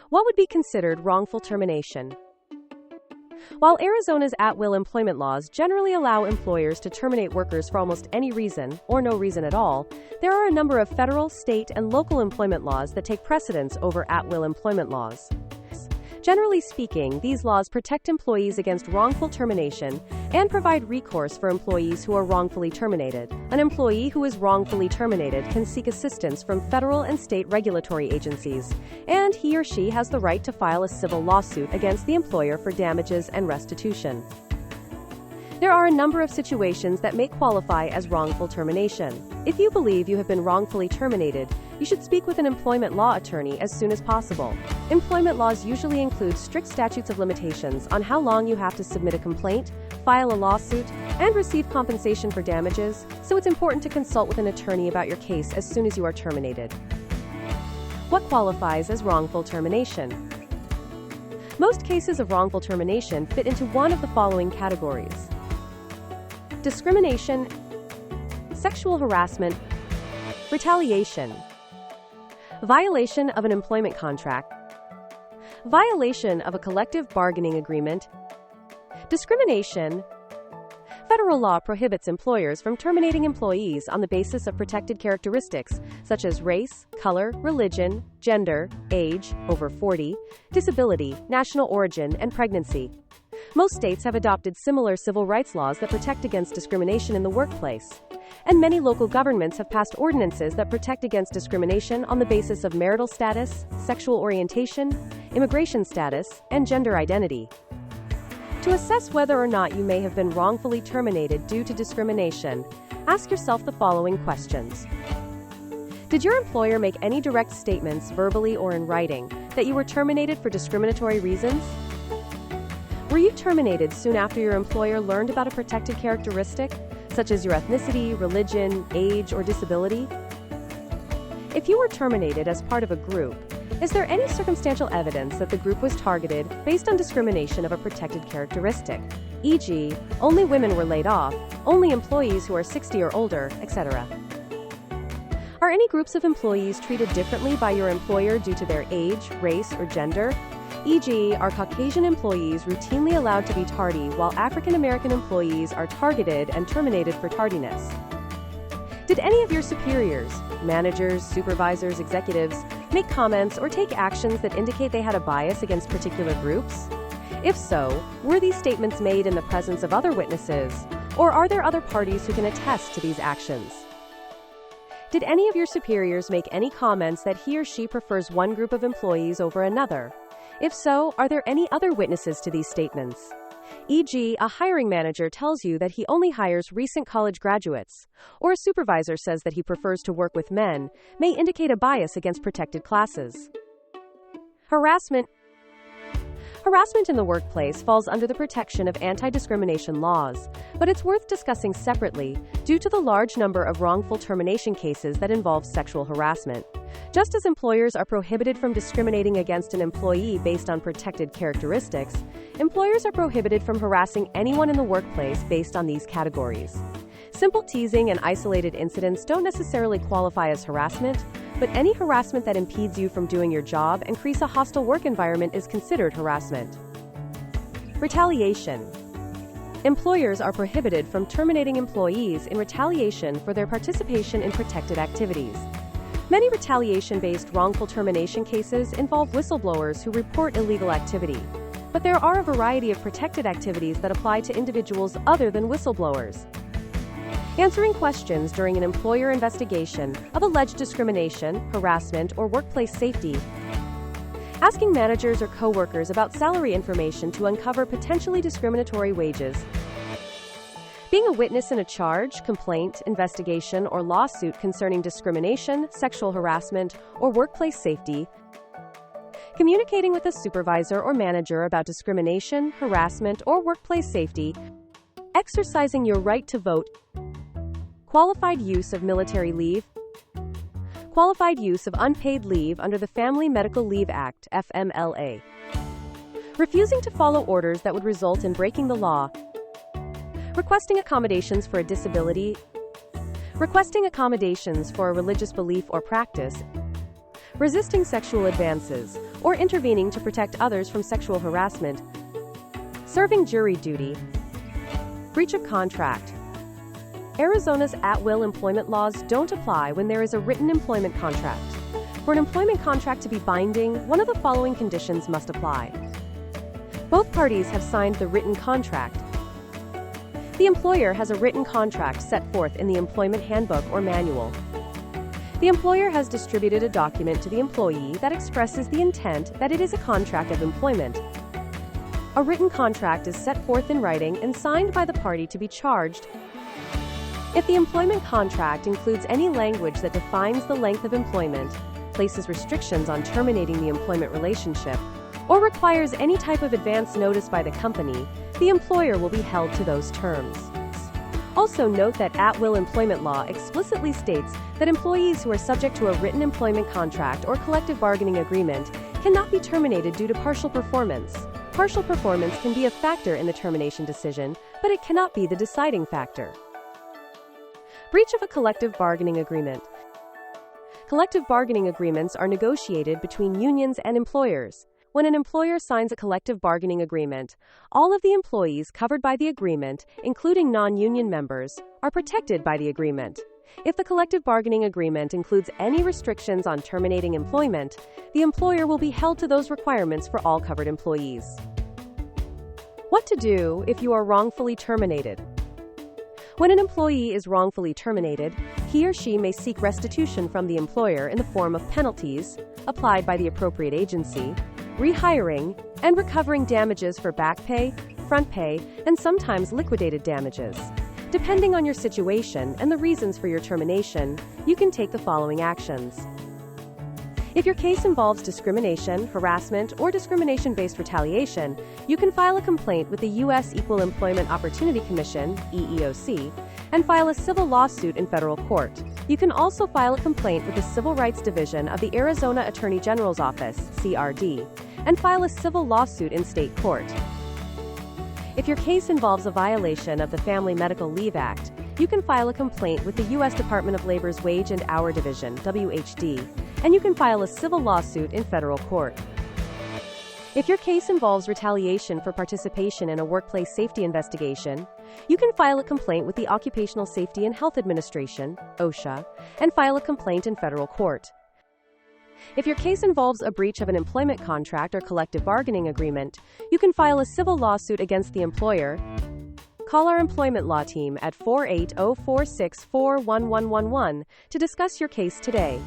What would be considered wrongful termination? While Arizona's at-will employment laws generally allow employers to terminate workers for almost any reason, or no reason at all, there are a number of federal, state, and local employment laws that take precedence over at-will employment laws. Generally speaking, these laws protect employees against wrongful termination and provide recourse for employees who are wrongfully terminated. An employee who is wrongfully terminated can seek assistance from federal and state regulatory agencies, and he or she has the right to file a civil lawsuit against the employer for damages and restitution. There are a number of situations that may qualify as wrongful termination. If you believe you have been wrongfully terminated, you should speak with an employment law attorney as soon as possible. Employment laws usually include strict statutes of limitations on how long you have to submit a complaint, file a lawsuit, and receive compensation for damages, so it's important to consult with an attorney about your case as soon as you are terminated. What qualifies as wrongful termination? Most cases of wrongful termination fit into one of the following categories: discrimination, sexual harassment, retaliation, violation of an employment contract, violation of a collective bargaining agreement, discrimination. Federal law prohibits employers from terminating employees on the basis of protected characteristics such as race, color, religion, gender, age, over 40, disability, national origin, and pregnancy. Most states have adopted similar civil rights laws that protect against discrimination in the workplace, and many local governments have passed ordinances that protect against discrimination on the basis of marital status, sexual orientation, immigration status, and gender identity. To assess whether or not you may have been wrongfully terminated due to discrimination, ask yourself the following questions. Did your employer make any direct statements, verbally or in writing, that you were terminated for discriminatory reasons? Were you terminated soon after your employer learned about a protected characteristic, such as your ethnicity, religion, age, or disability? If you were terminated as part of a group, is there any circumstantial evidence that the group was targeted based on discrimination of a protected characteristic, e.g., only women were laid off, only employees who are 60 or older, etc.? Are any groups of employees treated differently by your employer due to their age, race, or gender? E.g., are Caucasian employees routinely allowed to be tardy while African American employees are targeted and terminated for tardiness? Did any of your superiors, managers, supervisors, executives, make comments or take actions that indicate they had a bias against particular groups? If so, were these statements made in the presence of other witnesses, or are there other parties who can attest to these actions? Did any of your superiors make any comments that he or she prefers one group of employees over another? If so, are there any other witnesses to these statements? E.g., a hiring manager tells you that he only hires recent college graduates, or a supervisor says that he prefers to work with men, may indicate a bias against protected classes. Harassment. Harassment in the workplace falls under the protection of anti-discrimination laws, but it's worth discussing separately due to the large number of wrongful termination cases that involve sexual harassment. Just as employers are prohibited from discriminating against an employee based on protected characteristics, employers are prohibited from harassing anyone in the workplace based on these categories. Simple teasing and isolated incidents don't necessarily qualify as harassment, but any harassment that impedes you from doing your job and creates a hostile work environment is considered harassment. Retaliation. Employers are prohibited from terminating employees in retaliation for their participation in protected activities. Many retaliation-based wrongful termination cases involve whistleblowers who report illegal activity, but there are a variety of protected activities that apply to individuals other than whistleblowers. Answering questions during an employer investigation of alleged discrimination, harassment, or workplace safety. Asking managers or coworkers about salary information to uncover potentially discriminatory wages. Being a witness in a charge, complaint, investigation, or lawsuit concerning discrimination, sexual harassment, or workplace safety. Communicating with a supervisor or manager about discrimination, harassment, or workplace safety. Exercising your right to vote. Qualified use of military leave. Qualified use of unpaid leave under the Family Medical Leave Act, FMLA. Refusing to follow orders that would result in breaking the law. Requesting accommodations for a disability. Requesting accommodations for a religious belief or practice. Resisting sexual advances, or intervening to protect others from sexual harassment. Serving jury duty. Breach of contract. Arizona's at-will employment laws don't apply when there is a written employment contract. For an employment contract to be binding, one of the following conditions must apply. Both parties have signed the written contract. The employer has a written contract set forth in the employment handbook or manual. The employer has distributed a document to the employee that expresses the intent that it is a contract of employment. A written contract is set forth in writing and signed by the party to be charged. If the employment contract includes any language that defines the length of employment, places restrictions on terminating the employment relationship, or requires any type of advance notice by the company, the employer will be held to those terms. Also note that at-will employment law explicitly states that employees who are subject to a written employment contract or collective bargaining agreement cannot be terminated due to partial performance. Partial performance can be a factor in the termination decision, but it cannot be the deciding factor. Breach of a collective bargaining agreement. Collective bargaining agreements are negotiated between unions and employers. When an employer signs a collective bargaining agreement, all of the employees covered by the agreement, including non-union members, are protected by the agreement. If the collective bargaining agreement includes any restrictions on terminating employment, the employer will be held to those requirements for all covered employees. What to do if you are wrongfully terminated? When an employee is wrongfully terminated, he or she may seek restitution from the employer in the form of penalties, applied by the appropriate agency, rehiring, and recovering damages for back pay, front pay, and sometimes liquidated damages. Depending on your situation and the reasons for your termination, you can take the following actions. If your case involves discrimination, harassment, or discrimination-based retaliation, you can file a complaint with the U.S. Equal Employment Opportunity Commission, EEOC, and file a civil lawsuit in federal court. You can also file a complaint with the Civil Rights Division of the Arizona Attorney General's Office, CRD, and file a civil lawsuit in state court. If your case involves a violation of the Family Medical Leave Act, you can file a complaint with the U.S. Department of Labor's Wage and Hour Division, WHD, and you can file a civil lawsuit in federal court. If your case involves retaliation for participation in a workplace safety investigation, you can file a complaint with the Occupational Safety and Health Administration, OSHA, and file a complaint in federal court. If your case involves a breach of an employment contract or collective bargaining agreement, you can file a civil lawsuit against the employer. Call our employment law team at 480-464-1111 to discuss your case today.